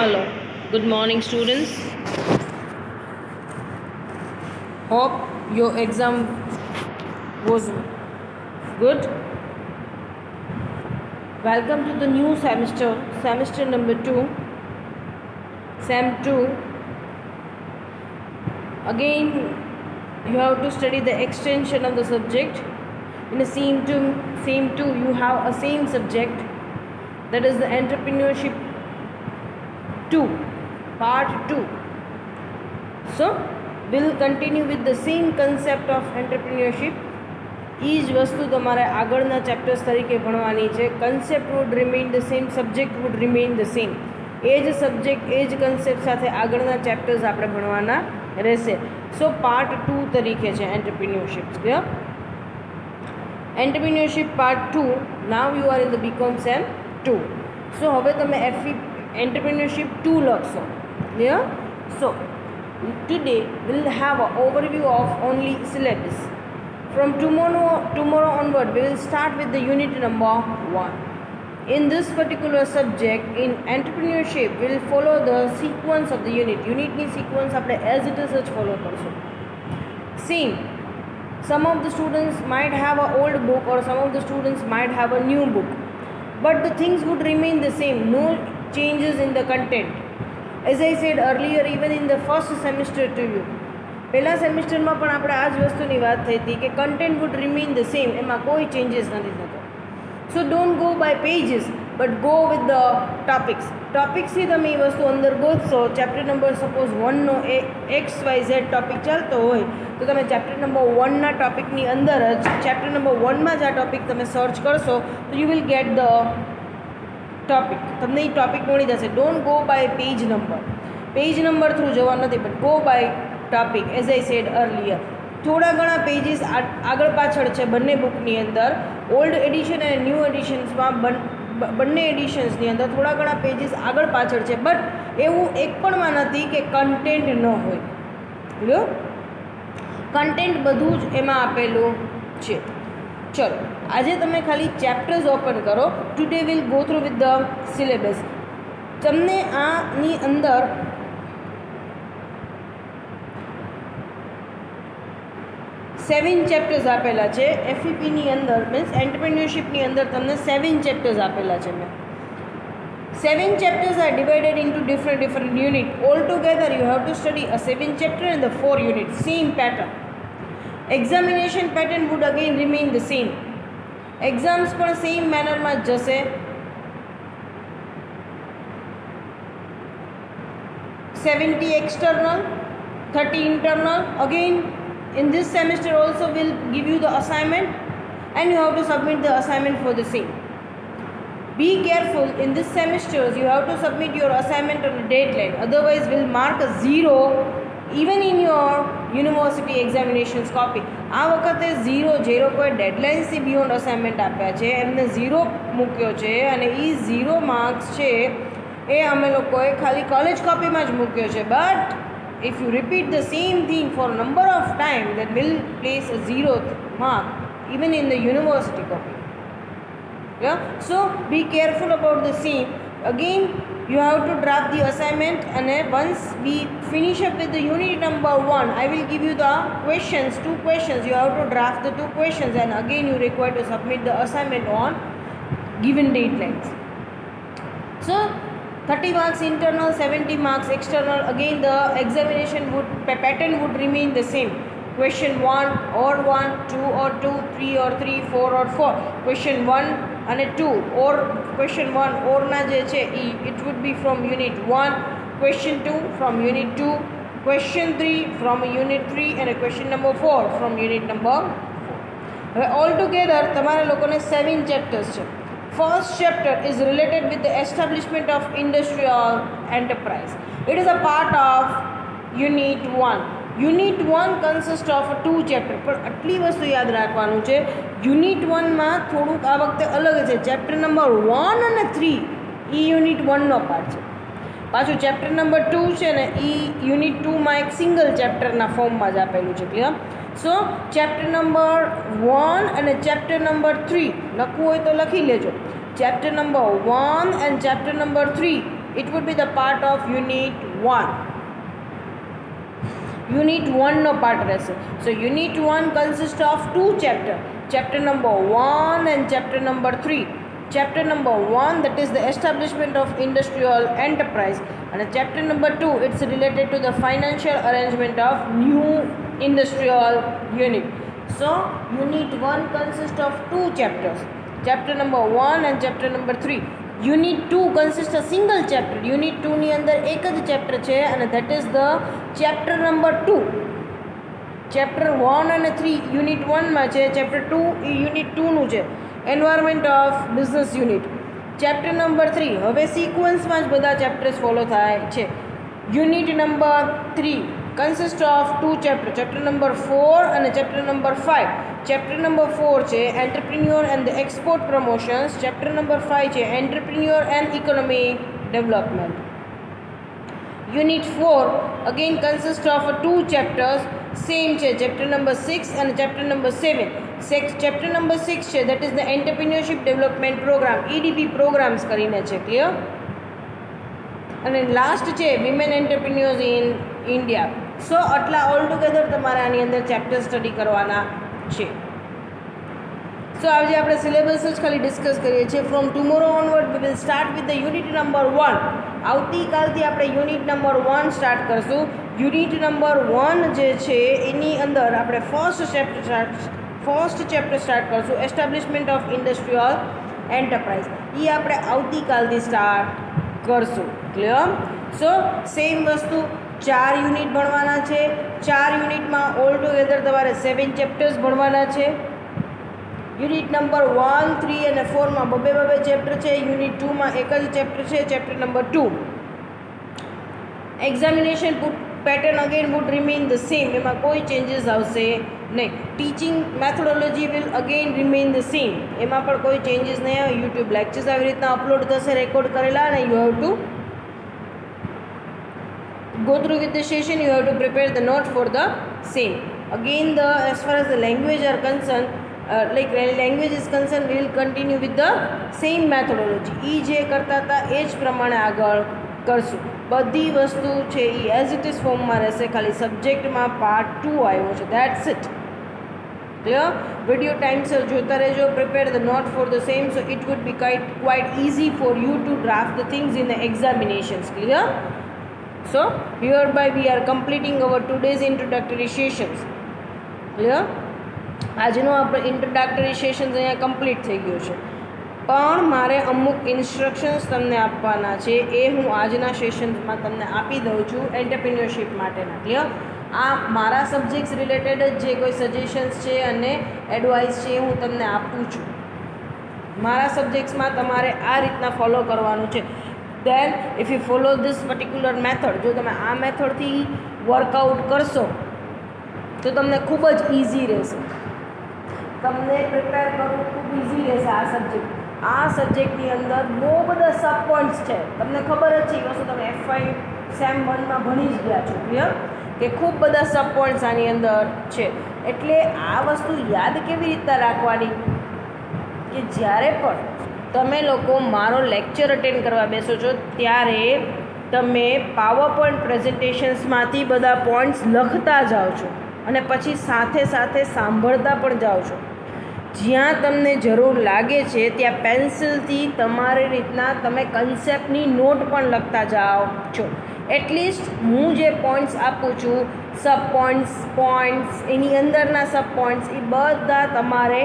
Hello, good morning, students. Hope your exam was good. Welcome to the new semester, semester number 2, Sem 2. Again, you have to study the extension of the subject. In the same 2, you have a same subject, that is the entrepreneurship 2, part 2. So we'll continue with the same concept of entrepreneurship. એ જ વસ્તુ તમારે આગળના chapters તરીકે ભણવાની છે. Concept would remain the same, subject would remain the same. એ જ subject એ જ કન્સેપ્ટ સાથે આગળના ચેપ્ટર્સ આપણે ભણવાના રહેશે. સો પાર્ટ 2 તરીકે છે entrepreneurship. Clear? entrepreneurship part 2. now you are in the BCom Sem 2. સો હવે તમે entrepreneurship 2 લખશો. Clear? So today we'll have an overview of only syllabus. From tomorrow onward, we will start with the unit number 1. In this particular subject, in entrepreneurship, we will follow the sequence of the unit. Unit ni sequence આપણે as it is જ follow કરશું. Same. Some of the students might have an old book or some of the students might have a new book. But the things would remain the same. No changes in the content. As I said earlier, even in the first semester to you, પહેલા સેમિસ્ટરમાં પણ આપણે આ જ વસ્તુની વાત થઈ હતી કે content would remain the same, એમાં કોઈ ચેન્જીસ નથી થતો. So don't go by pages but go with the ટોપિક્સથી તમે એ વસ્તુ અંદર ગોતશો. ચેપ્ટર નંબર સપોઝ 1નો XYZ ટોપિક ચાલતો હોય તો તમે ચેપ્ટર નંબર 1ના ટોપિકની અંદર જ ચેપ્ટર નંબર 1માં જ આ ટોપિક તમે સર્ચ કરશો તો you will get the topic. તમને એ ટોપિક મળી જશે. Don't go by page number through જવા નથી, but go by topic. As I said earlier, થોડા ઘણા પેજીસ આગળ પાછળ છે બંને બુકની અંદર. ઓલ્ડ એડિશન અને ન્યૂ એડિશન્સમાં બંને એડિશન્સની અંદર થોડા ઘણા પેજીસ આગળ પાછળ છે, બટ એવું એક પણમાં નથી કે કન્ટેન્ટ ન હોય. જો કન્ટેન્ટ બધું જ એમાં આપેલું છે. ચલો, આજે તમે ખાલી ચેપ્ટર્સ ઓપન કરો. Today will go through with the syllabus. તમને આની અંદર 7 ચેપ્ટર્સ આપેલા છે. FEPની અંદર મીન્સ એન્ટરપ્રેન્યોરશિપની અંદર તમને 7 ચેપ્ટર્સ આપેલા છે. 7 chapters are divided into different unit. Altogether you have to study a 7 chapter and the 4 units. Same pattern. Examination pattern would again remain the same. Exams પણ સેમ મેનરમાં જશે. 70 external, 30 internal. Again in this semester also will give you the assignment and you have to submit the assignment for the same. Be careful, in this semester you have to submit your assignment on a deadline, otherwise will mark a 0 even in your university examinations copy. આ વખતે 0 કોઈ ડેડલાઇન્સથી beyond assignment આપ્યા છે, એમને 0 મૂક્યો છે અને એ 0 marks છે એ અમે લોકોએ ખાલી કોલેજ કોપીમાં જ મૂક્યો છે. But if you repeat the same thing for a number of time, that will place a 0th mark even in the university copy. Yeah, so be careful about the same. Again you have to draft the assignment, and once we finish up with the unit number 1, I will give you the questions, 2 questions. You have to draft the 2 questions and again you require to submit the assignment on given deadlines. So 30 marks internal, 70 marks external. Again the examination pattern would remain the same. Question 1 or 1, 2 or 2, 3 or 3, 4 or 4. Question 1 and 2 or question 1 or na je che it would be from unit 1, question 2 from unit 2, question 3 from unit 3 and a question number 4 from unit number 4. All together તમારા લોકોને 7 chapters છે. First chapter is related with the establishment of industrial enterprise. It is a part of unit 1. Unit 1 consists of 2 chapter. પણ આટલી વસ્તુ યાદ રાખવાનું છે, unit 1માં થોડુંક આ વખતે અલગ છે. ચેપ્ટર નંબર 1 અને 3 એ યુનિટ 1નો પાર્ટ છે. પાછું ચેપ્ટર નંબર 2 છે ને એ યુનિટ 2માં એક સિંગલ ચેપ્ટરના ફોર્મમાં જ આપેલું છે. ક્લિયર? સો ચેપ્ટર નંબર 1 અને ચેપ્ટર નંબર 3 લખવું હોય તો લખી લેજો. Chapter number 1 and chapter number 3 It would be the part of Unit 1. Unit 1 no part રહેશે. So Unit 1 consists of 2 chapters. Chapter number 1 and chapter number 3. Chapter number 1, that is the establishment of industrial enterprise, and chapter number 2, it's related to the financial arrangement of new industrial unit. So Unit 1 consists of 2 chapters, chapter number 1 and chapter number 3. Unit 2 consists of single chapter. Unit 2 ની અંદર એક જ chapter છે, અને that is the chapter number 2. Chapter 1 અને 3 unit 1માં છે, chapter 2 એ unit 2નું છે, environment of business unit. Chapter number 3, હવે સિક્વન્સમાં જ બધા ચેપ્ટર્સ ફોલો થાય છે. Unit number 3 consist of 2 chapter, chapter number 4 અને ચેપ્ટર નંબર 5. ચેપ્ટર નંબર 4 છે entrepreneur and the export promotions. Chapter number 5 છે entrepreneur and economic development. Unit 4 again consists of 2 chapters, same છે, chapter number 6 and chapter number 7. Chapter number 6 છે, that is the entrepreneurship development program, EDP programs કરીને છે, clear? અને last છે women entrepreneurs in India. So આટલા all together તમારે આની અંદર ચેપ્ટર સ્ટડી કરવાના છે. સો આજે આપણે સિલેબસ જ ખાલી ડિસ્કસ કરીએ છીએ. From tomorrow onward we will start with the unit number 1. આવતીકાલથી આપણે યુનિટ નંબર 1 સ્ટાર્ટ કરશું. યુનિટ નંબર 1 જે છે એની અંદર આપણે ફર્સ્ટ ચેપ્ટર સ્ટાર્ટ કરશું, એસ્ટાબ્લિશમેન્ટ ઓફ ઇન્ડસ્ટ્રીયલ એન્ટરપ્રાઇઝ. એ આપણે આવતીકાલથી સ્ટાર્ટ કરશું, ક્લિયર? સો સેમ વસ્તુ 4 યુનિટ ભણવાના છે. 4 યુનિટમાં ઓલ ટુગેધર તમારે 7 ચેપ્ટર્સ ભણવાના છે. યુનિટ નંબર 1, 3 અને 4માં બબે ચેપ્ટર છે. યુનિટ 2માં એક જ ચેપ્ટર છે, chapter number 2. Examination pattern again would remain the same, એમાં કોઈ ચેન્જીસ આવશે નહીં. Teaching methodology will again remain the same, એમાં પણ કોઈ ચેન્જીસ નહીં આવે. યુટ્યુબ લેક્ચર્સ આવી રીતના અપલોડ થશે રેકોર્ડ કરેલા, અને you have two go through with the session, you have to prepare the note for the same. Again, as far as the language are concerned, like language is concerned, we will continue with the same methodology. એ જે કરતા હતા એ જ પ્રમાણે આગળ કરશું. બધી વસ્તુ છે એ એઝ ઇટ ઇઝ ફોર્મમાં રહેશે, ખાલી સબ્જેક્ટમાં પાર્ટ 2 આવ્યો છે, દેટ્સ ઇટ, ક્લિયર? વિડીયો ટાઈમસર જોતા રહેજો, prepare the note for the same, so it would be quite easy for you to draft the things in the examinations, clear? So hereby we are completing our today's introductory sessions, clear? આજનો આપણે introductory sessions અહીંયા complete થઈ ગયો છે, પણ મારે અમુક instructions તમને આપવાના છે, એ હું આજના સેશન્સમાં તમને આપી દઉં છું એન્ટરપ્રિન્યોરશિપ માટેના, ક્લિયર? આ મારા સબ્જેક્ટ્સ રિલેટેડ જ જે કોઈ સજેશન્સ છે અને એડવાઇસ છે એ હું તમને આપું છું. મારા સબ્જેક્ટ્સમાં તમારે આ રીતના ફોલો કરવાનું છે. Then if you follow this particular method, જો તમે આ મેથડથી વર્કઆઉટ કરશો તો તમને ખૂબ જ ઇઝી રહેશે, તમને પ્રિપેર કરવું ખૂબ ઇઝી રહેશે. આ સબ્જેક્ટની અંદર બહુ બધા સબ પોઈન્ટ્સ છે, તમને ખબર જ છે, એ વસ્તુ તમે F5 સેમ 1માં ભણી જ ગયા છો, ક્લિયર? કે ખૂબ બધા સબ પોઈન્ટ્સ આની અંદર છે. એટલે આ વસ્તુ યાદ કેવી રીતના રાખવાની કે જ્યારે પણ તમે લોકો મારો લેક્ચર અટેન્ડ કરવા બેસો છો ત્યારે તમે પાવર પોઈન્ટ પ્રેઝન્ટેશન્સમાંથી બધા પોઈન્ટ્સ લખતા જાઓ છો, અને પછી સાથે સાથે સાંભળતા પણ જાઓ છો. જ્યાં તમને જરૂર લાગે છે ત્યાં પેન્સિલથી તમારી રીતના તમે કન્સેપ્ટની નોટ પણ લખતા જાઓ છો. એટલીસ્ટ હું જે પોઈન્ટ્સ આપું છું, સબ પોઈન્ટ્સ એની અંદરના સબ પોઈન્ટ્સ એ બધા તમારે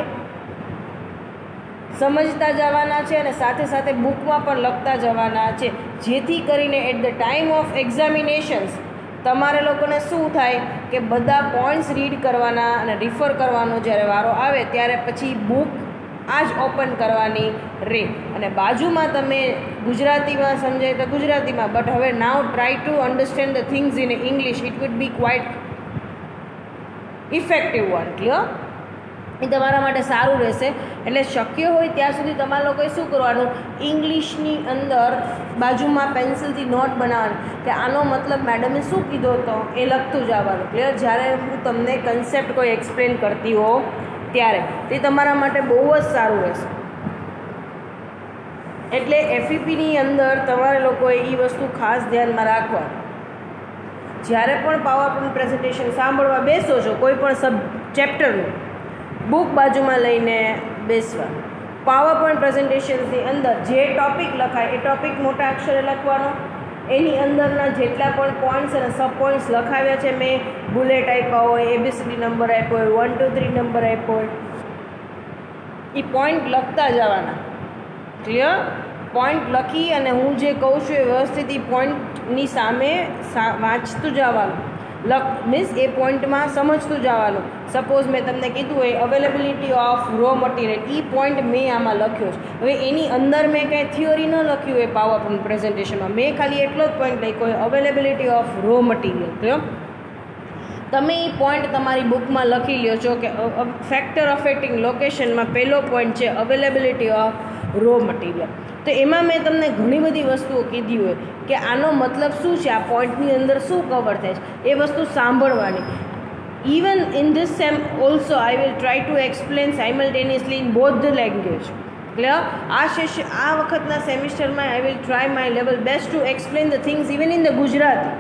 સમજતા જવાના છે, અને સાથે સાથે બુકમાં પણ લખતા જવાના છે, જેથી કરીને at the time of examinations તમારે લોકોને શું થાય કે બધા પોઈન્ટ્સ રીડ કરવાના અને રિફર કરવાનો જ્યારે વારો આવે ત્યારે પછી બુક આ જ ઓપન કરવાની રહે, અને બાજુમાં તમે ગુજરાતીમાં સમજાય તો ગુજરાતીમાં, બટ હવે now try to understand the things in English, it would be quite effective one, clear? એ તમારા માટે સારું રહેશે. એટલે શક્ય હોય ત્યાં સુધી તમારા લોકોએ શું કરવાનું, ઇંગ્લિશની અંદર બાજુમાં પેન્સિલથી નોટ બનાવવાની કે આનો મતલબ મેડમે શું કીધો હતો એ લખતું જવાનું, ક્લિયર? જ્યારે હું તમને કન્સેપ્ટ કોઈ એક્સપ્લેન કરતી હોઉં ત્યારે તે તમારા માટે બહુ જ સારું રહેશે. એટલે એફઈપીની અંદર તમારે લોકોએ એ વસ્તુ ખાસ ધ્યાનમાં રાખવા. જ્યારે પણ પાવર પોઈન્ટ પ્રેઝન્ટેશન સાંભળવા બેસો છો, કોઈ પણ ચેપ્ટરનું બુક બાજુમાં લઈને બેસવા. પાવર પોઈન્ટ પ્રેઝન્ટેશન્સની અંદર જે ટૉપિક લખાય એ ટૉપિક મોટા અક્ષરે લખવાનો. એની અંદરના જેટલા પણ પોઈન્ટ્સ અને સબ પોઈન્ટ્સ લખાવ્યા છે, મેં બુલેટ આપ્યા હોય, એબીસીડી નંબર આપ્યો હોય, 1 2 3 નંબર આપ્યો હોય, એ પોઈન્ટ લખતા જવાના. ક્લિયર? પોઈન્ટ લખી અને હું જે કહું છું એ વ્યવસ્થિત એ પોઈન્ટની સામે વાંચતું જવાનું. મીન્સ એ પોઈન્ટમાં સમજતું જવાનું. સપોઝ મેં તમને કીધું હોય availability of raw material, A point મેં આમાં લખ્યો છે. હવે એની અંદર મેં કંઈ થિયોરી ન લખ્યું હોય પાવર પોઈન્ટ પ્રેઝન્ટેશનમાં, મેં ખાલી એટલો જ પોઈન્ટ લખ્યો હોય availability of raw material. Clear? તમે એ પોઈન્ટ તમારી બુકમાં લખી લ્યો છો કે ફેક્ટર અફેક્ટિંગ લોકેશનમાં પહેલો પોઈન્ટ છે અવેલેબિલિટી ઓફ રો મટીરિયલ. તો એમાં મેં તમને ઘણી બધી વસ્તુઓ કીધી હોય કે આનો મતલબ શું છે, આ પોઈન્ટની અંદર શું કવર થાય છે, એ વસ્તુ સાંભળવાની. Even in this same also I will try to explain simultaneously in both the language. Clear? આ વખતના સેમિસ્ટરમાં I will try my level best to explain the things even in the Gujarati.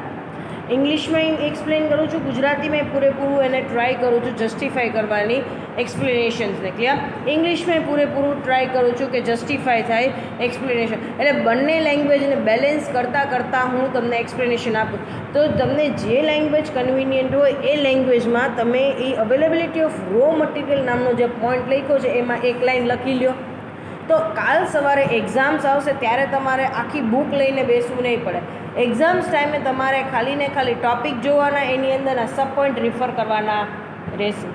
ઇંગ્લિશમાં એક્સપ્લેન કરું છું, ગુજરાતીમાં પૂરેપૂરું એને ટ્રાય કરું છું જસ્ટિફાઈ કરવાની એક્સપ્લેનેશન્સને. ક્લિયર? ઇંગ્લિશમાં પૂરેપૂરું ટ્રાય કરું છું કે જસ્ટિફાઈ થાય એક્સપ્લેનેશન. એટલે બંને લેંગ્વેજને બેલેન્સ કરતાં હું તમને એક્સપ્લેનેશન આપું. તો તમને જે લેંગ્વેજ કન્વિનિયન્ટ હોય એ લેંગ્વેજમાં તમે એ અવેલેબિલિટી ઓફ રો મટીરિયલ નામનો જે પોઈન્ટ લખ્યો છે એમાં એક લાઈન લખી લ્યો. તો કાલ સવારે એક્ઝામ્સ આવશે ત્યારે તમારે આખી બુક લઈને બેસવું નહીં પડે. એક્ઝામ્સ ટાઈમે તમારે ખાલી ને ખાલી ટૉપિક જોવાના, એની અંદરના સબ પોઈન્ટ રિફર કરવાના રહેશે.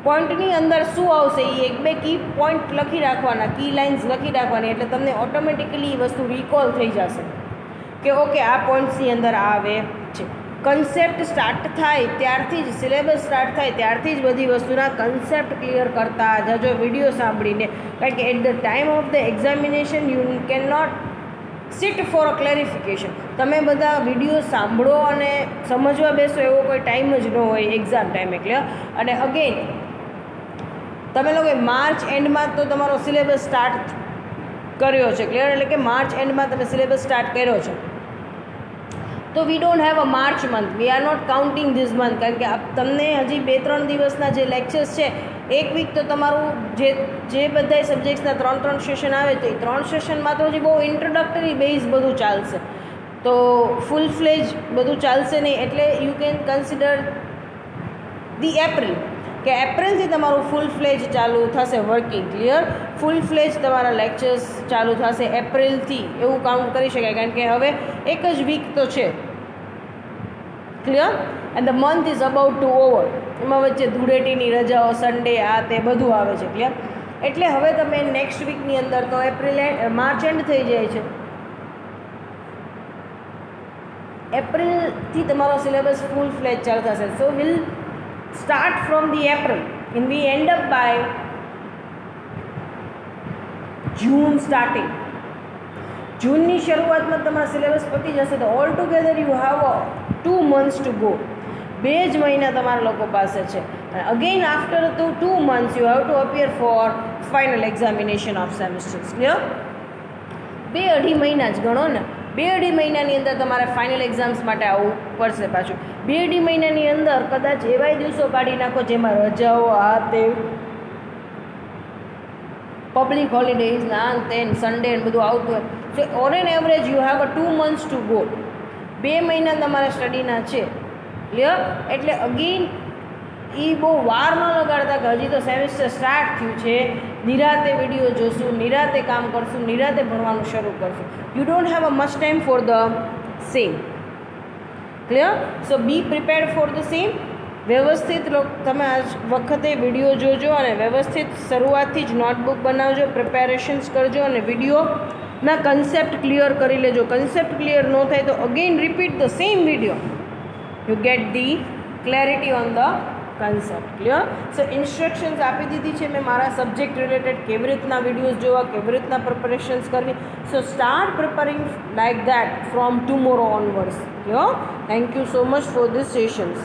પોઈન્ટની અંદર શું આવશે એ એક બે કી પોઈન્ટ લખી રાખવાના, કી લાઇન્સ લખી રાખવાની, એટલે તમને ઓટોમેટિકલી એ વસ્તુ રિકોલ થઈ જશે કે ઓકે આ પોઈન્ટ્સની અંદર આવે છે. કન્સેપ્ટ સ્ટાર્ટ થાય ત્યારથી જ, સિલેબસ સ્ટાર્ટ થાય ત્યારથી જ બધી વસ્તુના કન્સેપ્ટ ક્લિયર કરતા જજો વિડીયો સાંભળીને. કારણ કે at the time of the examination you can not sit for a clarification. તમે બધા વિડીયો સાંભળો અને સમજવા બેસો એવો કોઈ ટાઈમ જ ન હોય એક્ઝામ ટાઈમે. ક્લિયર? અને અગેન તમે લોકો માર્ચ એન્ડમાં તો તમારો સિલેબસ સ્ટાર્ટ કર્યો છે. ક્લિયર? એટલે કે માર્ચ એન્ડમાં તમે સિલેબસ સ્ટાર્ટ કર્યો છે. તો we don't have a March month, we are not counting this month. કારણ કે તમને હજી 2-3 દિવસના જે લેક્ચર્સ છે, એક વીક તો તમારું જે બધા સબ્જેક્ટ્સના 3-3 સેશન આવે તો એ 3 સેશનમાં તો હજી બહુ ઇન્ટ્રોડક્ટરી બેઝ બધું ચાલશે, તો ફૂલ ફ્લેજ બધું ચાલશે નહીં. એટલે you can consider the April, કે એપ્રિલથી તમારું ફૂલ ફ્લેજ ચાલુ થશે વર્કિંગ. ક્લિયર? ફૂલ ફ્લેજ તમારા લેક્ચર્સ ચાલુ થશે એપ્રિલથી, એવું કાઉન્ટ કરી શકાય. કારણ કે હવે એક જ વીક તો છે. Clear? And the month is about two over. એમાં વચ્ચે ધૂળેટીની રજાઓ, સન્ડે, આ તે બધું આવે છે. ક્લિયર? એટલે હવે તમે નેક્સ્ટ વીકની અંદર તો માર્ચ એન્ડ થઈ જાય છે. એપ્રિલથી તમારો સિલેબસ ફૂલ ફ્લેજ ચાલુ થશે. સો will start from the April and we end up by June starting. જૂનની શરૂઆતમાં તમારા સિલેબસ પતી જશે. તો all together you have 2 months to go. 2 જ મહિના તમારા લોકો પાસે છે. અને again after 2 months you have to appear for final examination of semesters. Clear? 2-2.5 મહિના જ ગણો ને. 2-2.5 મહિનાની અંદર તમારે ફાઇનલ એક્ઝામ્સ માટે આવવું પડશે. પાછું 2-2.5 મહિનાની અંદર કદાચ એવાય દિવસો કાઢી નાખો જેમાં રજાઓ, આ તે પબ્લિક હોલિડેઝ, ના તે સન્ડે બધું આવતું હોય. So on an average you have 2 months to go. 2 મહિના તમારા સ્ટડીના છે. ક્લિયર? એટલે અગેન એ બહુ વાર ન લગાડતા કે હજી તો સેમિસ્ટર સ્ટાર્ટ થયું છે, નિરાતે વિડીયો જોશું, નિરાતે કામ કરશું, નિરાતે ભણવાનું શરૂ કરશું. You don't have a much time for the same. Clear? So be prepared for the same. વ્યવસ્થિત તમે આજ વખતે વિડીયો જોજો અને વ્યવસ્થિત શરૂઆતથી જ નોટબુક બનાવજો, પ્રિપેરેશન્સ કરજો અને વિડીયોના કન્સેપ્ટ ક્લિયર કરી લેજો. કન્સેપ્ટ ક્લિયર ન થાય તો again repeat the same video, you get the clarity on the concept. Clear? So instructions આપી દીધી છે મેં મારા સબ્જેક્ટ રિલેટેડ, કેવી રીતના વિડીયોઝ જોવા, કેવી રીતના પ્રિપરેશન્સ કરવી. So start preparing like that from tomorrow onwards. Clear? Thank you so much for this sessions.